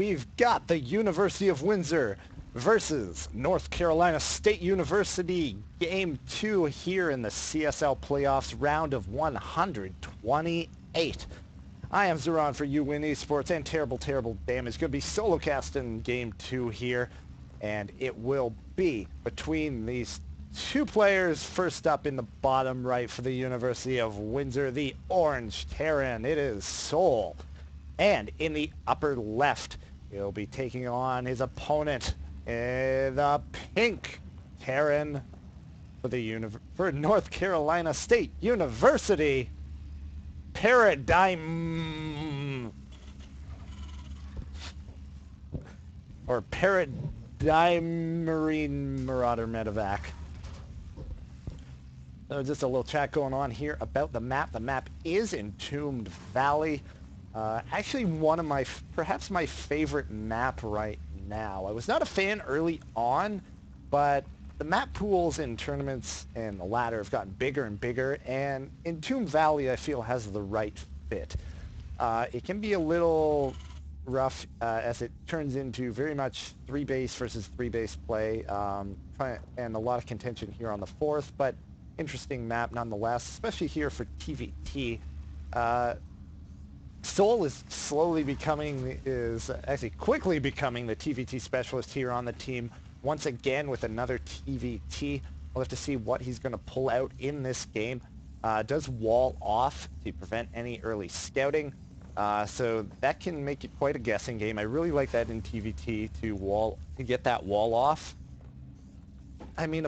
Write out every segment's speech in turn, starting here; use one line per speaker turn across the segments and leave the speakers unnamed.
we've got the University of Windsor versus North Carolina State University, Game 2 here in the CSL playoffs, round of 128. I am Zeron for UWin Esports and Terrible Damage. Going to be solo casting Game 2 here, and it will be between these two players. First up in the bottom right for the University of Windsor, the orange Terran, it is Soul. And in the upper left, he'll be taking on his opponent, the pink Terran for North Carolina State University, Paradigm, or Paradigm Marine Marauder Medevac. So just a little chat going on here about the map. The map is Entombed Valley. Actually one of perhaps my favorite map right now. I was not a fan early on, but the map pools in tournaments and the ladder have gotten bigger and bigger, and Entombed Valley I feel has the right fit. It can be a little rough as it turns into very much 3-base versus 3-base play, and a lot of contention here on the fourth, but interesting map nonetheless, especially here for TVT. Soul is actually quickly becoming the TVT specialist here on the team, once again with another TVT. We'll have to see what he's going to pull out in this game. Does wall off to prevent any early scouting, so that can make it quite a guessing game. I really like that in TVT to get that wall off. I mean,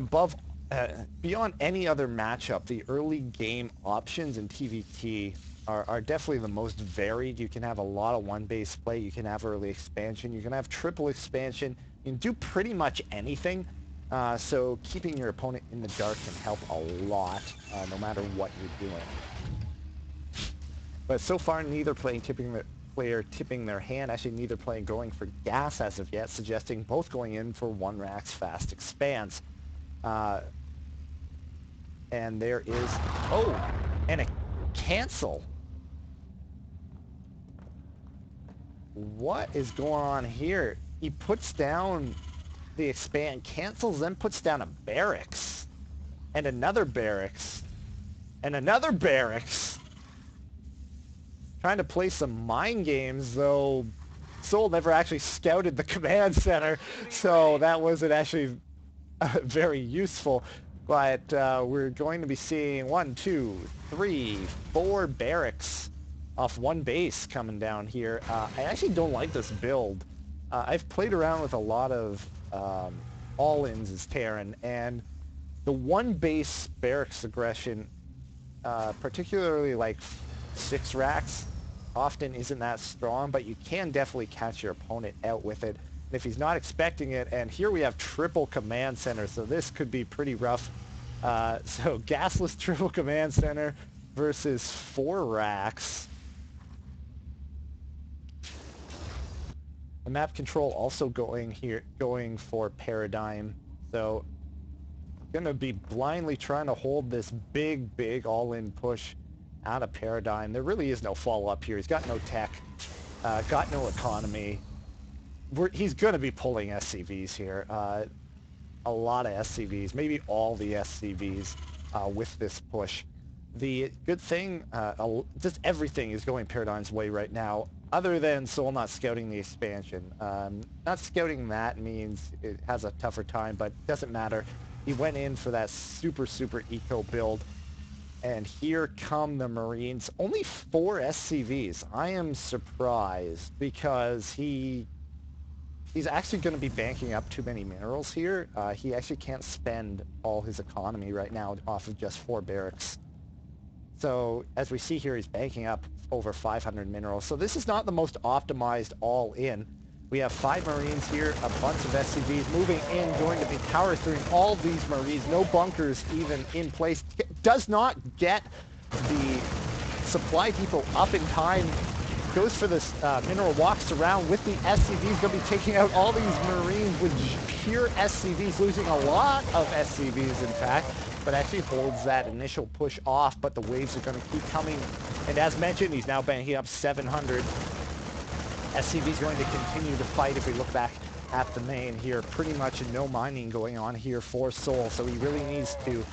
beyond any other matchup, the early game options in TVT are definitely the most varied. You can have a lot of one-base play, you can have early expansion, you can have triple expansion, you can do pretty much anything. So keeping your opponent in the dark can help a lot, no matter what you're doing. But so far, neither player tipping their hand, actually neither player going for gas as of yet, suggesting both going in for one Rax fast expands. And there is, and a cancel. What is going on here? He puts down the expand, cancels, then puts down a barracks, and another barracks, and another barracks. Trying to play some mind games, though. Soul never actually scouted the command center, so that wasn't actually very useful. But we're going to be seeing 1, 2, 3, 4 barracks off one base coming down here. I actually don't like this build. I've played around with a lot of all-ins as Terran, and the one base barracks aggression, particularly like 6 racks, often isn't that strong, but you can definitely catch your opponent out with it. And if he's not expecting it, and here we have triple command center, so this could be pretty rough. So gasless triple command center versus 4 racks. The map control also going for Paradigm. So gonna be blindly trying to hold this big all-in push out of Paradigm. There really is no follow-up here. He's got no tech, got no economy. He's gonna be pulling SCVs here. A lot of SCVs, maybe all the SCVs with this push. The good thing, just everything is going Paradigm's way right now, other than Soul not scouting the expansion. Not scouting that means it has a tougher time, but it doesn't matter. He went in for that super eco build, and here come the Marines. Only 4 SCVs. I am surprised, because he's actually going to be banking up too many minerals here. He actually can't spend all his economy right now off of just 4 barracks. So as we see here, he's banking up over 500 minerals. So this is not the most optimized all-in. We have 5 Marines here, a bunch of SCVs moving in, going to be power through all these Marines. No bunkers even in place. Does not get the supply depot up in time. Goes for this mineral, walks around with the SCVs, going to be taking out all these Marines with pure SCVs, losing a lot of SCVs in fact, but actually holds that initial push off, but the waves are going to keep coming. And as mentioned, he's now banking up 700. SCV's going to continue to fight. If we look back at the main here, pretty much no mining going on here for Soul, so he really needs to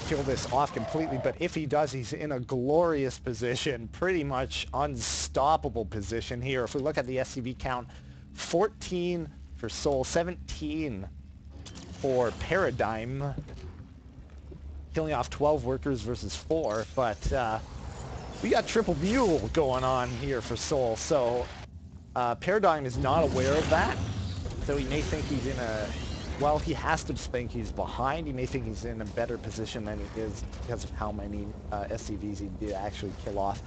kill this off completely, but if he does, he's in a glorious position, pretty much unstoppable position here. If we look at the SCV count, 14 for Soul, 17 for Paradigm, killing off 12 workers versus 4, but we got triple mule going on here for Soul, so Paradigm is not aware of that, so he may think he's in a, well, he has to think he's behind. He may think he's in a better position than he is because of how many SCVs he did actually kill off.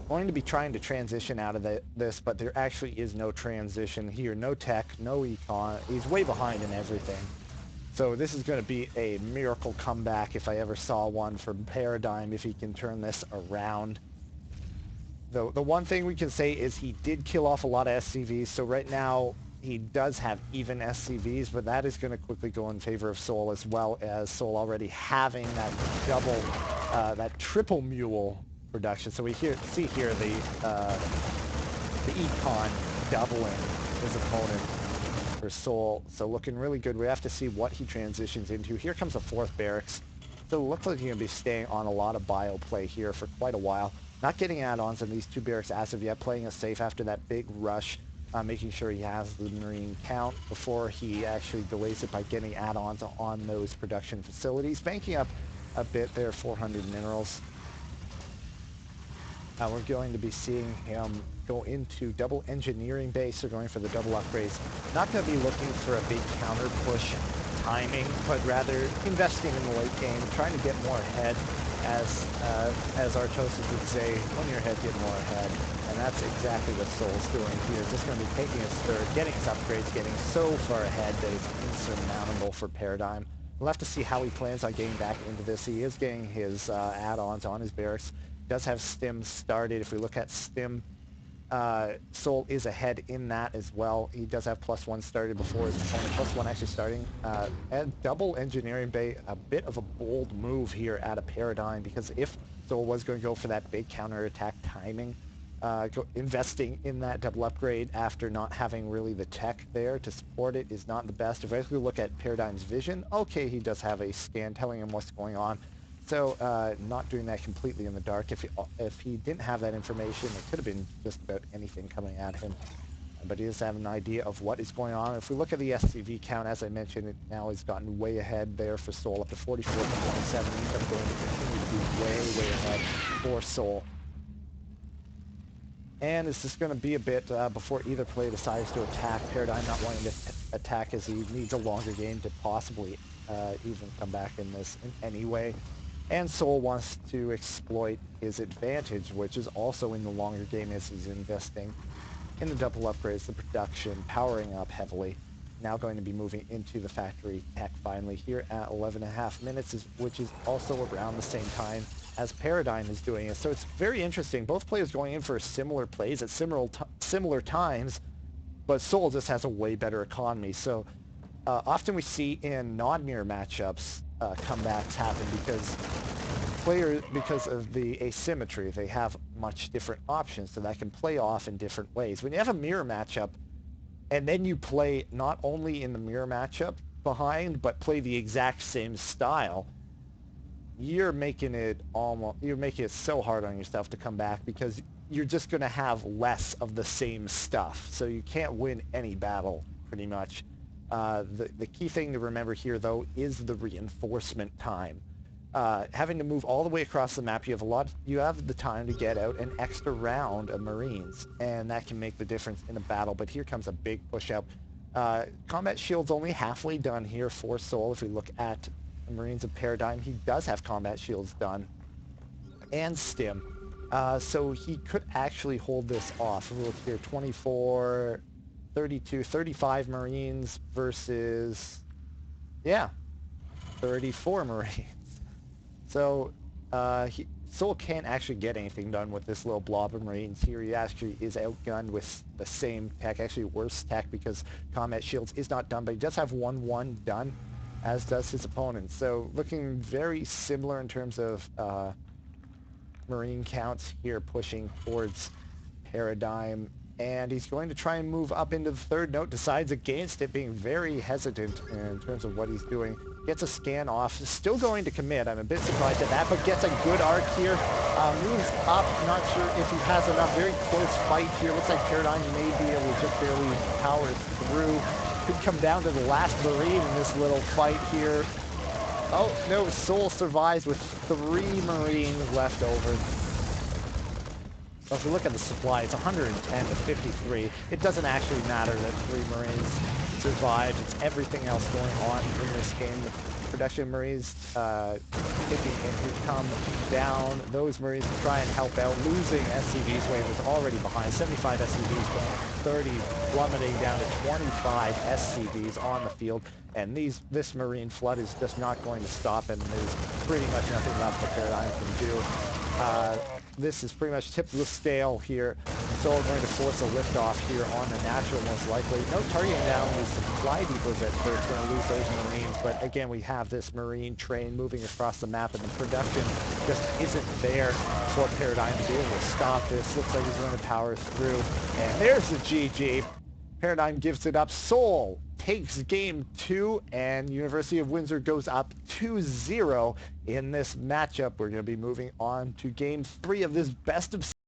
Going to be trying to transition out of this, but there actually is no transition here. No tech, no econ. He's way behind in everything. So this is going to be a miracle comeback if I ever saw one from Paradigm, if he can turn this around. The one thing we can say is he did kill off a lot of SCVs, so right now he does have even SCVs, but that is going to quickly go in favor of Soul, as well as Soul already having that double, that triple mule production. So we see here the econ doubling his opponent for Soul. So looking really good. We have to see what he transitions into. Here comes the 4th barracks. So it looks like he's going to be staying on a lot of bio play here for quite a while. Not getting add-ons on these 2 barracks as of yet, playing it safe after that big rush, making sure he has the Marine count before he actually delays it by getting add-ons on those production facilities. Banking up a bit there, 400 minerals. We're going to be seeing him go into double engineering base. They're going for the double upgrades. Not going to be looking for a big counter push timing, but rather investing in the late game, trying to get more ahead, as Artosis would say, on your head, get more ahead. And that's exactly what Soul's doing here. Just going to be taking his third, getting his upgrades, getting so far ahead that it's insurmountable for Paradigm. We'll have to see how he plans on getting back into this. He is getting his add-ons on his barracks. Does have Stim started. If we look at Stim, Soul is ahead in that as well. He does have +1 started before his opponent. +1 actually starting. And double engineering bay, a bit of a bold move here at a Paradigm, because if Soul was going to go for that big counterattack timing, investing in that double upgrade after not having really the tech there to support it is not the best. If I look at Paradigm's vision, okay, he does have a scan telling him what's going on. So not doing that completely in the dark. If he didn't have that information, it could have been just about anything coming at him. But he does have an idea of what is going on. If we look at the SCV count, as I mentioned, it now has gotten way ahead there for Soul, up to 44 to 27. He's going to continue to be way, way ahead for Soul. And it's just going to be a bit before either player decides to attack. Paradigm not wanting to attack as he needs a longer game to possibly even come back in this in any way. And Soul wants to exploit his advantage, which is also in the longer game, as he's investing in the double upgrades, the production, powering up heavily. Now going to be moving into the factory tech finally here at 11.5 minutes, which is also around the same time as Paradigm is doing it. So it's very interesting. Both players going in for similar plays at similar times, but Soul just has a way better economy. So often we see in non-mirror matchups comebacks happen because of the asymmetry. They have much different options, so that can play off in different ways. When you have a mirror matchup, and then you play not only in the mirror matchup behind, but play the exact same style, you're making it so hard on yourself to come back, because you're just going to have less of the same stuff. So you can't win any battle, pretty much. The key thing to remember here, though, is the reinforcement time. Having to move all the way across the map, you have the time to get out an extra round of Marines, and that can make the difference in a battle. But here comes a big push out. Combat shield's only halfway done here for Soul. If we look at the Marines of Paradigm, he does have combat shields done and Stim, so he could actually hold this off. If we look here, 24, 32, 35 Marines versus, yeah, 34 Marines. So Soul can't actually get anything done with this little blob of Marines here. He actually is outgunned with the same tech, actually worse tech, because combat shields is not done, but he does have 1-1 done, as does his opponent. So looking very similar in terms of Marine counts here, pushing towards Paradigm. And he's going to try and move up into the third note, decides against it, being very hesitant in terms of what he's doing. Gets a scan off, still going to commit. I'm a bit surprised at that, but gets a good arc here. Moves up, not sure if he has enough. Very close fight here. Looks like Paradigm may be able to just barely power through. Could come down to the last Marine in this little fight here. Oh, no, Soul survives with 3 Marines left over. Well, if you look at the supply, it's 110 to 53. It doesn't actually matter that 3 Marines survived. It's everything else going on in this game. The production Marines picking in who come down. Those Marines to try and help out. Losing SCV's wave was already behind. 75 SCVs, but 30 plummeting down to 25 SCVs on the field. And this Marine flood is just not going to stop, and there's pretty much nothing left that Paradigm can do. This is pretty much tip of the scale here. So we're going to force a liftoff here on the natural, most likely. No targeting down the supply depots at first. Going to lose those Marines, but again, we have this Marine train moving across the map, and the production just isn't there for Paradigm to be able to stop this. Looks like he's going to power through, and there's the GG. Paradigm gives it up. Seoul takes game 2, and University of Windsor goes up 2-0 in this matchup. We're going to be moving on to game 3 of this best of